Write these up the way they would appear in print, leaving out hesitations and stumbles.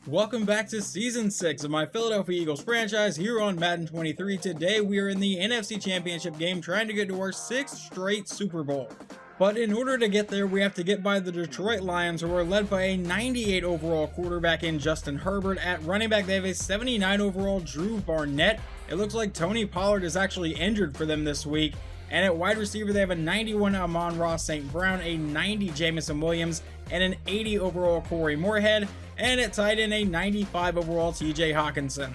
Welcome back to Season 6 of my Philadelphia Eagles franchise here on Madden 23. Today we are in the NFC Championship game trying to get to our 6th straight Super Bowl. But in order to get there, we have to get by the Detroit Lions, who are led by a 98 overall quarterback in Justin Herbert. At running back, they have a 79 overall Drew Barnett. It looks like Tony Pollard is actually injured for them this week. And at wide receiver, they have a 91 Amon-Ra St. Brown, a 90 Jamison Williams, and an 80 overall Corey Moorhead. And at tight end, a 95 overall TJ Hawkinson.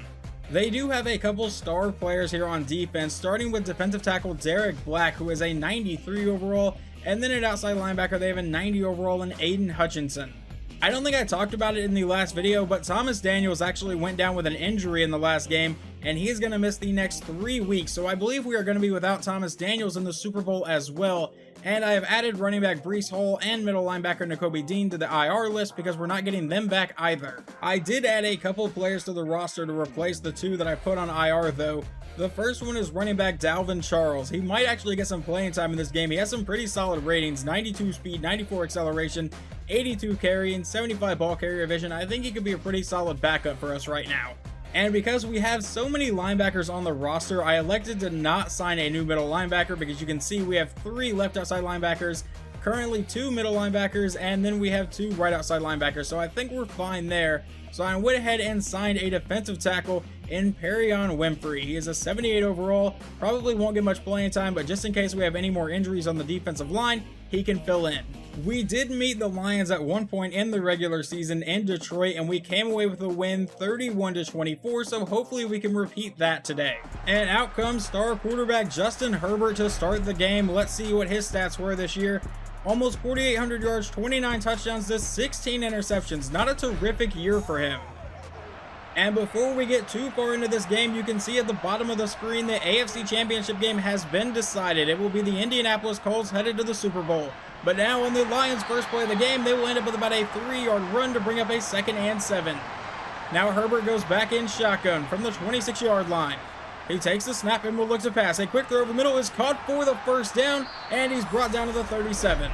They do have a couple star players here on defense, starting with defensive tackle Derek Black, who is a 93 overall, and then at outside linebacker, they have a 90 overall in Aiden Hutchinson. I don't think I talked about it in the last video, but Thomas Daniels actually went down with an injury in the last game, and he's going to miss the next 3 weeks, so I believe we are going to be without Thomas Daniels in the Super Bowl as well. And I have added running back Breece Hall and middle linebacker Nakobe Dean to the IR list because we're not getting them back either. I did add a couple players to the roster to replace the two that I put on IR though. The first one is running back Dalvin Charles. He might actually get some playing time in this game. He has some pretty solid ratings, 92 speed, 94 acceleration, 82 carry, and 75 ball carrier vision. I think he could be a pretty solid backup for us right now. And because we have so many linebackers on the roster, I elected to not sign a new middle linebacker because you can see we have 3 left outside linebackers, currently 2 middle linebackers, and then we have 2 right outside linebackers. So I think we're fine there. So I went ahead and signed a defensive tackle in Perrion Winfrey. He is a 78 overall, probably won't get much playing time, but just in case we have any more injuries on the defensive line, he can fill in. We did meet the Lions at one point in the regular season in Detroit, and we came away with a win 31-24, so hopefully we can repeat that today. And out comes star quarterback Justin Herbert to start the game. Let's see what his stats were this year. Almost 4,800 yards, 29 touchdowns to 16 interceptions. Not a terrific year for him. And before we get too far into this game, you can see at the bottom of the screen the AFC Championship game has been decided. It will be the Indianapolis Colts headed to the Super Bowl. But now on the Lions' first play of the game, they will end up with about a 3-yard run to bring up a 2nd and 7. Now Herbert goes back in shotgun from the 26-yard line. He takes the snap and will look to pass. A quick throw over the middle is caught for the first down, and he's brought down to the 37.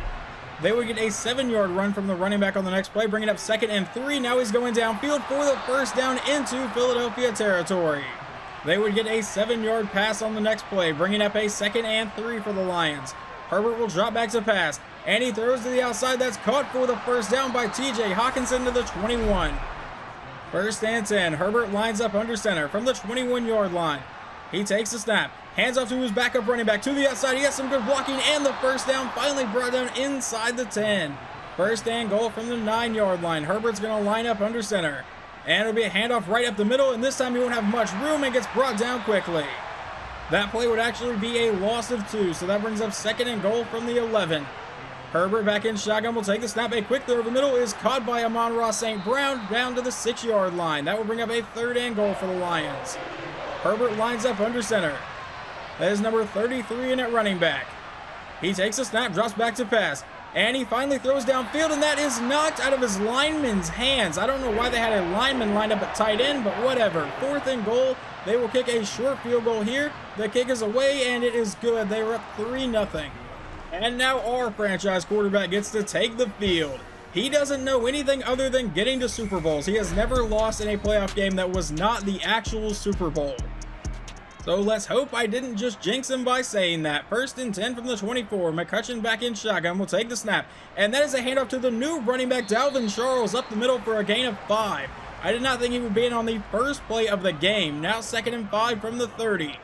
They would get a 7-yard run from the running back on the next play, bringing up 2nd and 3. Now he's going downfield for the first down into Philadelphia territory. They would get a 7-yard pass on the next play, bringing up a 2nd and 3 for the Lions. Herbert will drop back to pass, and he throws to the outside. That's caught for the first down by TJ Hawkinson to the 21. 1st and 10. Herbert lines up under center from the 21-yard line. He takes the snap, hands off to his backup running back to the outside. He has some good blocking, and the first down finally brought down inside the 10. 1st and goal from the 9-yard line. Herbert's going to line up under center, and it'll be a handoff right up the middle, and this time he won't have much room and gets brought down quickly. That play would actually be a loss of 2, so that brings up 2nd and goal from the 11. Herbert back in shotgun will take the snap. A quick throw over the middle is caught by Amon-Ra St. Brown down to the 6-yard line. That will bring up a 3rd and goal for the Lions. Herbert lines up under center. That is number 33 in at running back. He takes a snap, drops back to pass, and he finally throws downfield, and that is knocked out of his lineman's hands. I don't know why they had a lineman lined up at tight end, but whatever. 4th and goal. They will kick a short field goal here. The kick is away, and it is good. They were up 3-0. And now our franchise quarterback gets to take the field. He doesn't know anything other than getting to Super Bowls. He has never lost in a playoff game that was not the actual Super Bowl. So let's hope I didn't just jinx him by saying that. 1st and 10 from the 24. McCutcheon back in shotgun will take the snap. And that is a handoff to the new running back Dalvin Charles up the middle for a gain of 5. I did not think he would be in on the first play of the game. Now 2nd and 5 from the 30.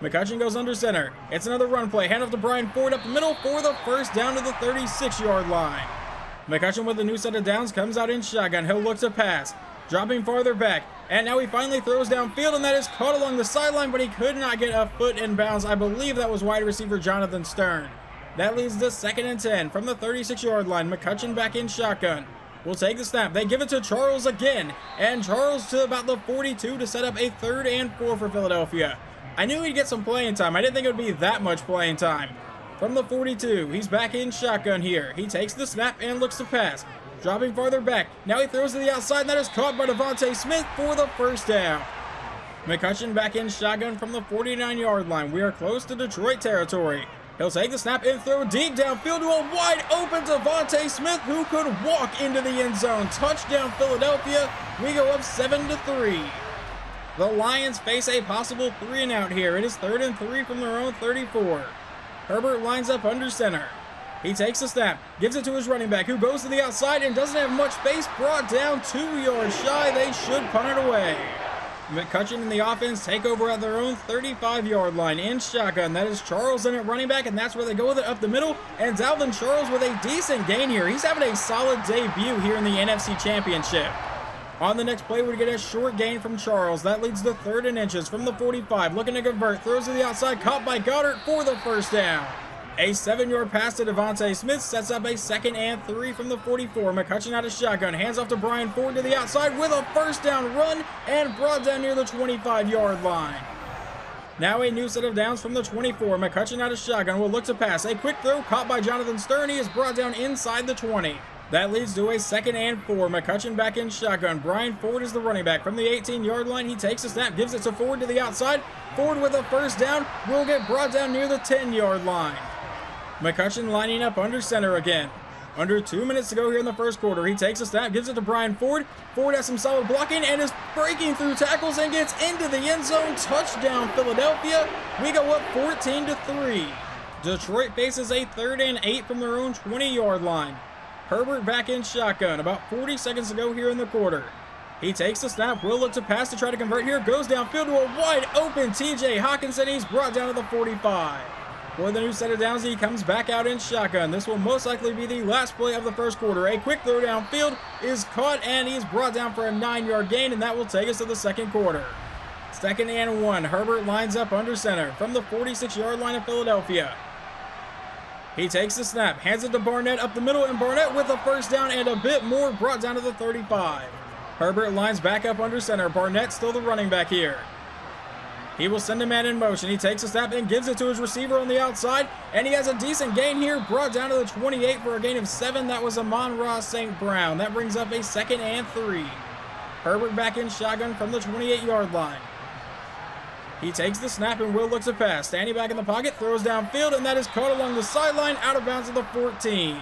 McCutcheon goes under center. It's another run play. Handoff to Brian Ford up the middle for the first down to the 36-yard line. McCutcheon with a new set of downs comes out in shotgun. He'll look to pass, dropping farther back, and now he finally throws downfield, and that is caught along the sideline, but he could not get a foot in bounds. I believe that was wide receiver Jonathan Stern. That leads to 2nd and 10 from the 36-yard line. McCutcheon back in shotgun. Will take the snap. They give it to Charles again, and Charles to about the 42 to set up a 3rd and 4 for Philadelphia. I knew he'd get some playing time. I didn't think it would be that much playing time. From the 42, he's back in shotgun here. He takes the snap and looks to pass, dropping farther back. Now he throws to the outside, and that is caught by Devontae Smith for the first down. McCutcheon back in shotgun from the 49-yard line. We are close to Detroit territory. He'll take the snap and throw deep downfield to a wide open Devontae Smith, who could walk into the end zone. Touchdown Philadelphia. We go up 7-3. The Lions face a possible 3-and-out here. It is 3rd and 3 from their own 34. Herbert lines up under center. He takes the snap, gives it to his running back, who goes to the outside and doesn't have much space. Brought down 2 yards shy. They should punt it away. McCutcheon and the offense take over at their own 35-yard line in shotgun. That is Charles in at running back, and that's where they go with it up the middle. And Dalvin Charles with a decent gain here. He's having a solid debut here in the NFC Championship. On the next play, we get a short gain from Charles. That leads to 3rd and inches from the 45. Looking to convert, throws to the outside, caught by Goddard for the first down. A 7-yard pass to Devontae Smith sets up a 2nd and 3 from the 44. McCutcheon out of shotgun, hands off to Brian Ford to the outside with a first down run and brought down near the 25-yard line. Now a new set of downs from the 24. McCutcheon out of shotgun will look to pass. A quick throw caught by Jonathan Stern. He is brought down inside the 20. That leads to a 2nd and 4. McCutcheon back in shotgun. Brian Ford is the running back. From the 18-yard line, he takes a snap, gives it to Ford to the outside. Ford with a first down will get brought down near the 10-yard line. McCutcheon lining up under center again. Under 2 minutes to go here in the first quarter. He takes a snap, gives it to Brian Ford. Ford has some solid blocking and is breaking through tackles and gets into the end zone. Touchdown Philadelphia. We go up 14-3. Detroit faces a 3rd and 8 from their own 20-yard line. Herbert back in shotgun. About 40 seconds to go here in the quarter. He takes the snap, will look to pass to try to convert here. Goes downfield to a wide open TJ Hawkinson. He's brought down to the 45. For the new set of downs, he comes back out in shotgun. This will most likely be the last play of the first quarter. A quick throw downfield is caught, and he's brought down for a 9-yard gain, and that will take us to the second quarter. 2nd and 1. Herbert lines up under center from the 46-yard line of Philadelphia. He takes the snap, hands it to Barnett up the middle, and Barnett with a first down and a bit more, brought down to the 35. Herbert lines back up under center. Barnett still the running back here. He will send a man in motion. He takes a snap and gives it to his receiver on the outside. And he has a decent gain here, brought down to the 28 for a gain of 7. That was Amon-Ra St. Brown. That brings up a 2nd and 3. Herbert back in shotgun from the 28-yard line. He takes the snap and will look to pass. Standing back in the pocket, throws downfield, and that is caught along the sideline, out of bounds at the 14.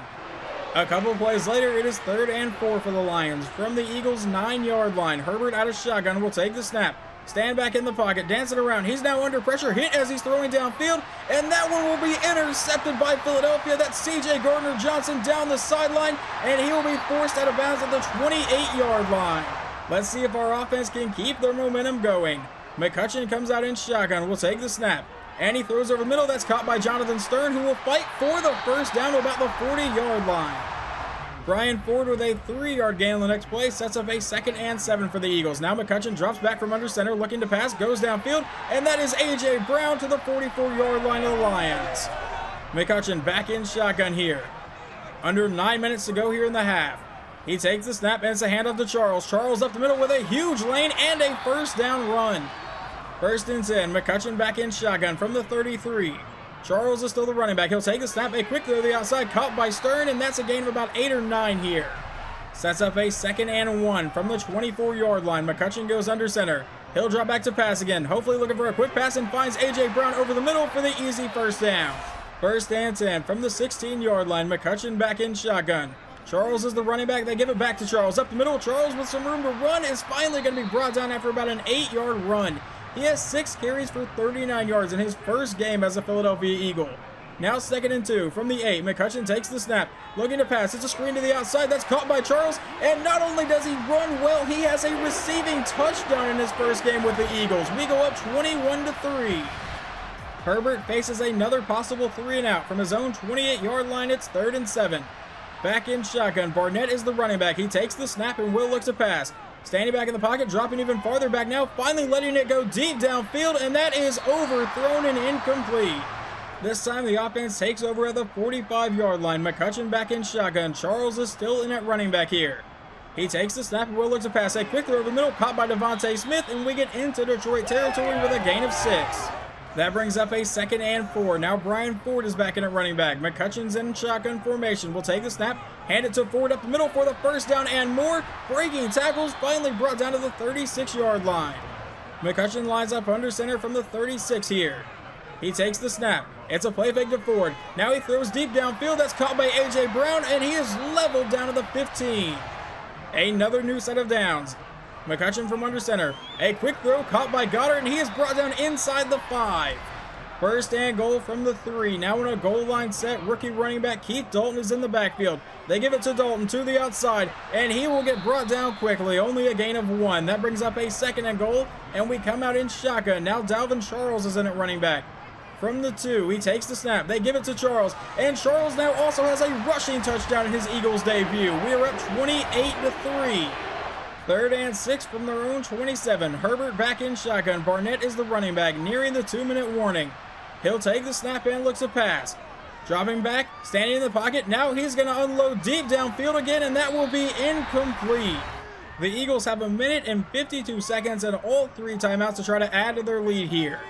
A couple of plays later, it is 3rd and 4 for the Lions. From the Eagles' 9-yard line, Herbert out of shotgun will take the snap. Stand back in the pocket, dance it around. He's now under pressure, hit as he's throwing downfield, and that one will be intercepted by Philadelphia. That's C.J. Gardner-Johnson down the sideline, and he will be forced out of bounds at the 28-yard line. Let's see if our offense can keep their momentum going. McCutcheon comes out in shotgun, will take the snap, and he throws over the middle. That's caught by Jonathan Stern, who will fight for the first down to about the 40-yard line. Brian Ford with a 3-yard gain on the next play sets up a 2nd and 7 for the Eagles. Now McCutcheon drops back from under center, looking to pass, goes downfield, and that is A.J. Brown to the 44-yard line of the Lions. McCutcheon back in shotgun here. Under 9 minutes to go here in the half. He takes the snap and it's a handoff to Charles. Charles up the middle with a huge lane and a first down run. 1st and 10. McCutcheon back in shotgun from the 33. Charles is still the running back. He'll take the snap, a quick throw to the outside, caught by Stern, and that's a gain of about 8 or 9 here. Sets up a 2nd and 1 from the 24-yard line. McCutcheon goes under center. He'll drop back to pass again, hopefully looking for a quick pass, and finds A.J. Brown over the middle for the easy first down. 1st and 10 from the 16-yard line. McCutcheon back in shotgun. Charles is the running back. They give it back to Charles. Up the middle, Charles with some room to run is finally going to be brought down after about an 8-yard run. He has 6 carries for 39 yards in his first game as a Philadelphia Eagle. Now 2nd and 2 from the 8. McCutcheon takes the snap, looking to pass. It's a screen to the outside. That's caught by Charles. And not only does he run well, he has a receiving touchdown in his first game with the Eagles. We go up 21-3. Herbert faces another possible 3-and-out from his own 28-yard line. It's 3rd and 7. Back in shotgun. Barnett is the running back. He takes the snap and will look to pass. Standing back in the pocket, dropping even farther back now, finally letting it go deep downfield, and that is overthrown and incomplete. This time the offense takes over at the 45-yard line. McCutcheon back in shotgun. Charles is still in at running back here. He takes the snap and will look to pass. A quick throw over the middle, caught by Devontae Smith, and we get into Detroit territory with a gain of 6. That brings up a 2nd and 4. Now Brian Ford is back in at running back. McCutcheon's in shotgun formation. Will take the snap, hand it to Ford up the middle for the first down and more. Breaking tackles, finally brought down to the 36-yard line. McCutcheon lines up under center from the 36 here. He takes the snap, It's a play fake to Ford. Now he throws deep downfield. That's caught by A.J. Brown, and he is leveled down to the 15. Another new set of downs. McCutcheon from under center. A quick throw caught by Goddard, and he is brought down inside the 5. First and goal from the 3. Now in a goal line set, rookie running back Keith Dalton is in the backfield. They give it to Dalton to the outside, and he will get brought down quickly. Only a gain of 1. That brings up a 2nd and goal, and we come out in shotgun. Now Dalvin Charles is in at running back. From the 2, he takes the snap. They give it to Charles, and Charles now also has a rushing touchdown in his Eagles debut. We are up 28-3. 3rd and 6 from their own 27. Herbert back in shotgun. Barnett is the running back, nearing the 2-minute warning. He'll take the snap and looks to pass. Dropping back, standing in the pocket. Now he's going to unload deep downfield again, and that will be incomplete. The Eagles have 1 minute and 52 seconds and all 3 timeouts to try to add to their lead here.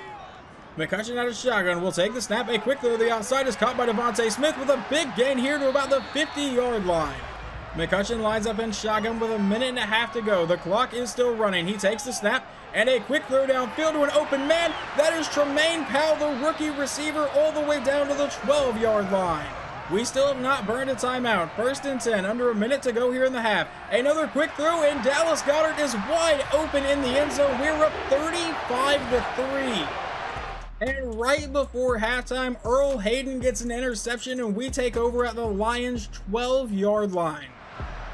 McCutcheon out of shotgun will take the snap. A quick throw to the outside is caught by Devontae Smith with a big gain here to about the 50-yard line. McCutcheon lines up in shotgun with 1.5 minutes to go. The clock is still running. He takes the snap and a quick throw downfield to an open man. That is Tremaine Powell, the rookie receiver, all the way down to the 12-yard line. We still have not burned a timeout. 1st and 10, under 1 minute to go here in the half. Another quick throw, and Dallas Goedert is wide open in the end zone. We're up 35-3. And right before halftime, Earl Hayden gets an interception, and we take over at the Lions' 12-yard line.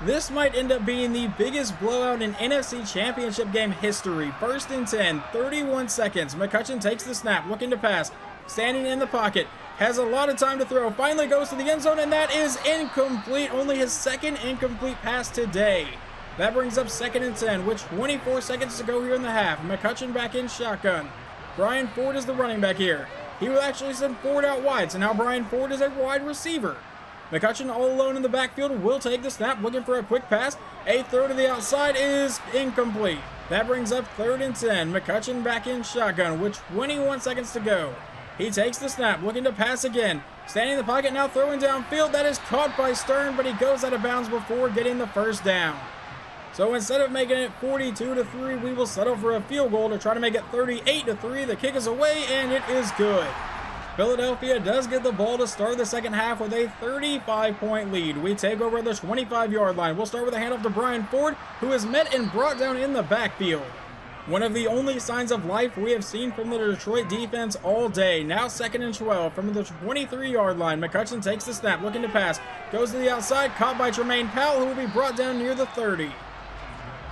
This might end up being the biggest blowout in NFC Championship game history. 1st and 10, 31 seconds. McCutcheon takes the snap, looking to pass. Standing in the pocket, has a lot of time to throw. Finally goes to the end zone, and that is incomplete. Only his 2nd incomplete pass today. That brings up 2nd and 10 with 24 seconds to go here in the half. McCutcheon back in shotgun. Brian Ford is the running back here. He will actually send Ford out wide, so now Brian Ford is a wide receiver. McCutcheon all alone in the backfield will take the snap, looking for a quick pass. A throw to the outside is incomplete. That brings up 3rd and 10. McCutcheon back in shotgun with 21 seconds to go. He takes the snap, looking to pass again. Standing in the pocket, now throwing downfield. That is caught by Stern, but he goes out of bounds before getting the 1st down. So instead of making it 42-3, we will settle for a field goal to try to make it 38-3. The kick is away, and it is good. Philadelphia does get the ball to start the second half with a 35-point lead. We take over the 25-yard line. We'll start with a handoff to Brian Ford, who is met and brought down in the backfield. One of the only signs of life we have seen from the Detroit defense all day. Now 2nd and 12 from the 23-yard line. McCutcheon takes the snap, looking to pass. Goes to the outside, caught by Tremaine Powell, who will be brought down near the 30.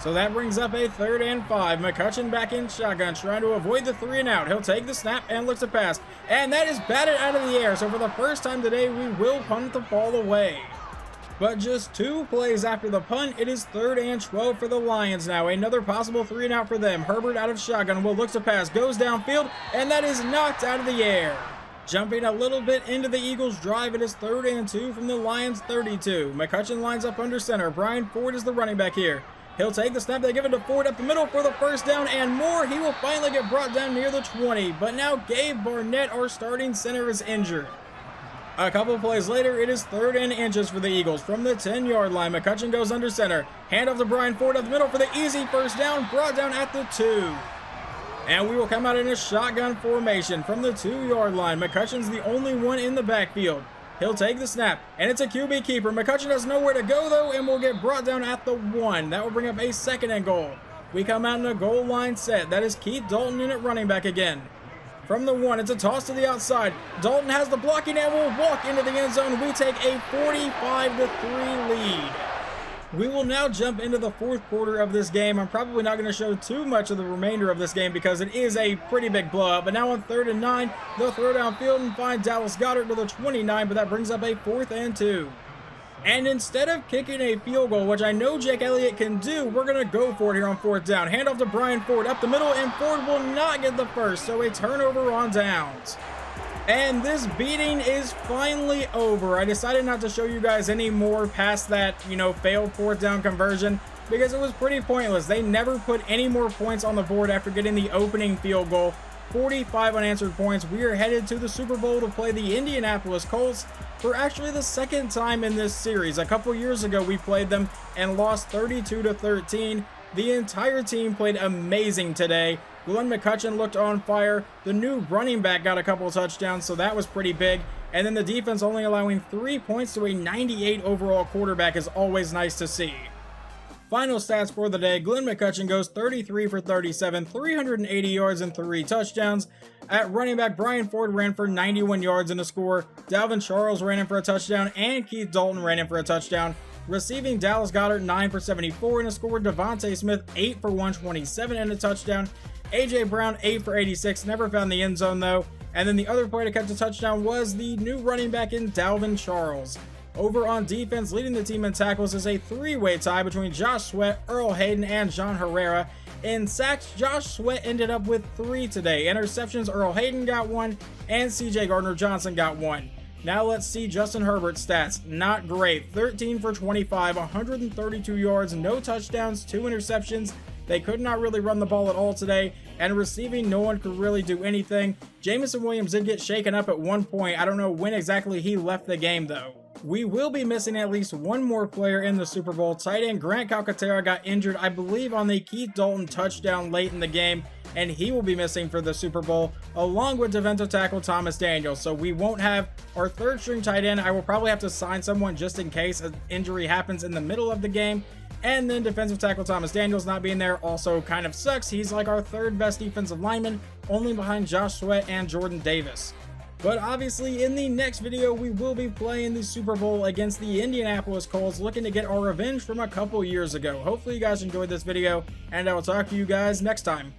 So that brings up a 3rd and 5. McCutcheon back in shotgun, trying to avoid the 3 and out. He'll take the snap and looks to pass. And that is batted out of the air. So for the first time today, we will punt the ball away. But just 2 plays after the punt, it is 3rd and 12 for the Lions now. Another possible 3 and out for them. Herbert out of shotgun will look to pass, goes downfield, and that is knocked out of the air. Jumping a little bit into the Eagles' drive, it is 3rd and 2 from the Lions' 32. McCutcheon lines up under center. Brian Ford is the running back here. He'll take the snap. They give it to Ford up the middle for the 1st down and more. He will finally get brought down near the 20. But now Gabe Barnett, our starting center, is injured. A couple plays later, it is 3rd and inches for the Eagles. From the 10-yard line, McCutcheon goes under center. Hand off to Brian Ford up the middle for the easy 1st down. Brought down at the 2. And we will come out in a shotgun formation from the 2-yard line. McCutcheon's the only one in the backfield. He'll take the snap, and it's a QB keeper. McCutcheon has nowhere to go, though, and will get brought down at the 1. That will bring up a 2nd and goal. We come out in a goal line set. That is Keith Dalton in at running back again. From the 1, it's a toss to the outside. Dalton has the blocking and will walk into the end zone. We take a 45-3 lead. We will now jump into the 4th quarter of this game. I'm probably not going to show too much of the remainder of this game because it is a pretty big blowout. But now on 3rd and 9, they'll throw downfield and find Dallas Goedert to the 29, but that brings up a 4th and 2. And instead of kicking a field goal, which I know Jake Elliott can do, we're going to go for it here on 4th down. Hand off to Brian Ford up the middle, and Ford will not get the 1st, so a turnover on downs. And this beating is finally over. I decided not to show you guys any more past that, failed 4th down conversion because it was pretty pointless. They never put any more points on the board after getting the opening field goal. 45 unanswered points. We are headed to the Super Bowl to play the Indianapolis Colts for actually the 2nd time in this series. A couple years ago, we played them and lost 32-13. The entire team played amazing today. Glenn McCutcheon looked on fire. The new running back got a couple touchdowns, so that was pretty big. And then the defense only allowing 3 points to a 98 overall quarterback is always nice to see. Final stats for the day, Glenn McCutcheon goes 33 for 37, 380 yards and 3 touchdowns. At running back, Brian Ford ran for 91 yards and a score. Dalvin Charles ran in for a touchdown, and Keith Dalton ran in for a touchdown. Receiving, Dallas Goedert 9 for 74 and a score. Devontae Smith 8 for 127 and a touchdown. AJ Brown 8 for 86, never found the end zone though. And then the other player to catch a touchdown was the new running back in Dalvin Charles. Over on defense, leading the team in tackles is a three-way tie between Josh Sweat, Earl Hayden, and John Herrera. In sacks, Josh Sweat ended up with 3 today. Interceptions, Earl Hayden got 1, and CJ Gardner-Johnson got 1. Now let's see Justin Herbert's stats. Not great. 13 for 25, 132 yards, no touchdowns, 2 interceptions. They could not really run the ball at all today, and receiving, no one could really do anything. Jamison Williams did get shaken up at one point. I don't know when exactly he left the game though. We will be missing at least one more player in the Super Bowl. Tight end Grant Calcaterra got injured, I believe, on the Keith Dalton touchdown late in the game, and he will be missing for the Super Bowl, along with defensive tackle Thomas Daniels. So we won't have our third string tight end. I will probably have to sign someone just in case an injury happens in the middle of the game. And then defensive tackle Thomas Daniels not being there also kind of sucks. He's like our third best defensive lineman, only behind Josh Sweat and Jordan Davis. But obviously in the next video, we will be playing the Super Bowl against the Indianapolis Colts, looking to get our revenge from a couple years ago. Hopefully you guys enjoyed this video, and I will talk to you guys next time.